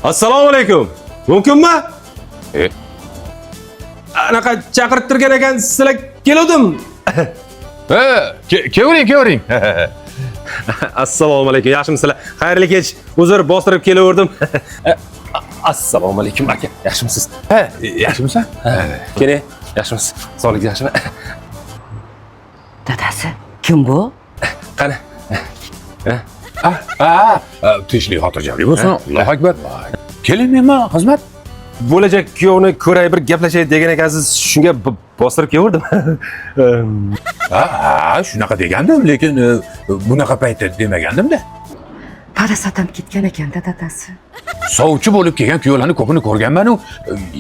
Assalomu alaykum. Mumkinmi? Anaqa chaqirib turgan ekan, sizlar keldim. Kevring. Assalomu alaykum. Yaxshimisizlar? Xayrli kech. Uzr bostirib kelaverdim. Assalomu alaykum aka. Yaxshimisiz? Yaxshimisan? Kene, yaxshimisiz? Sog'lik yaxshimi? Dadasi, kim bu? Qani? Tinchlik xotirjamlik bo'lsin. Allohu akbar. Keling nima xizmat? Bo'lajak kuyovni ko'ray, bir gaplashaylik degan ekansiz, shunga bostirib keldim. Shunaqa degandim, lekin bunaqa paytda demagandim-da. Parasatam ketgan ekanda dadasi. Sovchi bo'lib kelgan kuyovlarni ko'pini ko'rganman-u,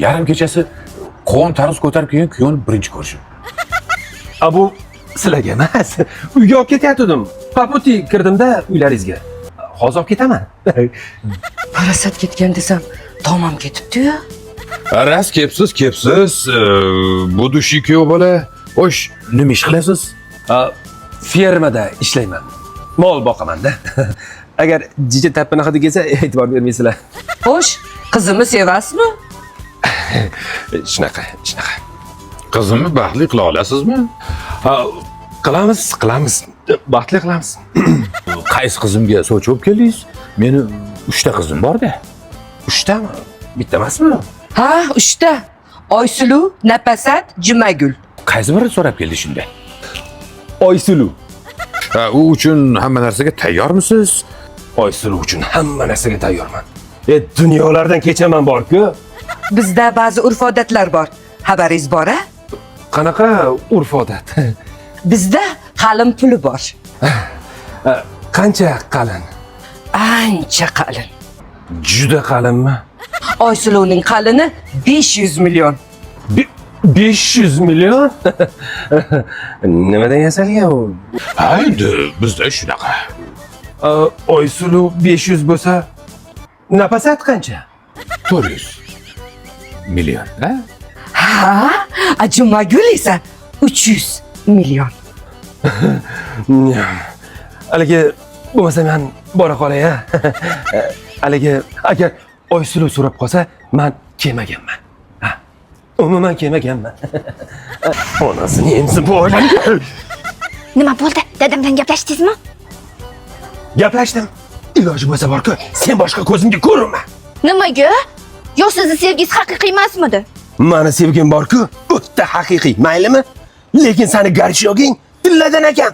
yarim kechasi qovun tarvuz ko'tarib kelgan kuyovni birinchi ko'rishim. Bu sizlarga emas. Uyga olib ketayotgandim. Paputi kirdimda uylaringizga. Hozir olib ketaman. Parasat ketgan desam, tomam ketibdi-yu. Ras kepsiz. Bu dushi kuyov bola. Xo'sh, nima ish qilasiz? Fermada ishlayman. Mol boqaman-da. Agar jija tappini hidi kelsa, e'tibor bermaysizlar. Xo'sh, qizimni sevasizmi? Shunaqa. Qizimni baxtli qila olasizmi? Qilamiz. Baxtli qilamiz. Qaysi qizimga sovchi bo'lib keldingiz? Meni 3 ta qizim bor-da. 3 tami? Bitta emasmi? Ha, 3 ta. Oysulu, Napasat, Jumagul. Qaysi biri so'rab keldi shunda? Oysulu. U uchun hamma narsaga tayyormisiz? Oysulu uchun hamma narsaga tayyorman. Dunyolardan kechaman bor-ku. Bizda ba'zi urf-odatlar bor. Xabaringiz bor-a? Qanaqa urf-odat? Bizda qalin puli bor. Qancha qalin? Ancha qalin. Juda qalinmi? Oysuluning qalini 500 million. 500 million? Nimadan yasalgan u? Endi bizda shunaqa. Oysulu 500 bo'lsa, Napasat qancha? 400 million, Ha? Jumagul esa 300 million. Haligi bo'lmasa men bora qolay-a. Haligi agar Oysulu so'rab qolsa, men kelmaganman. Umuman kelmaganman. Onasini emsi bo'yladi. Nima bo'ldi? Dadam bilan gaplashdingizmi? Gaplashdim. Iloji bo'lsa bor-ku, sen boshqa ko'zimga ko'rinma. Nimaga? Yo sizni sevgingiz haqiqiy emasmidi? Meni sevgim bor-ku, o'ta haqiqiy, maylimi? Lekin seni garchiyoging tilladan ekan.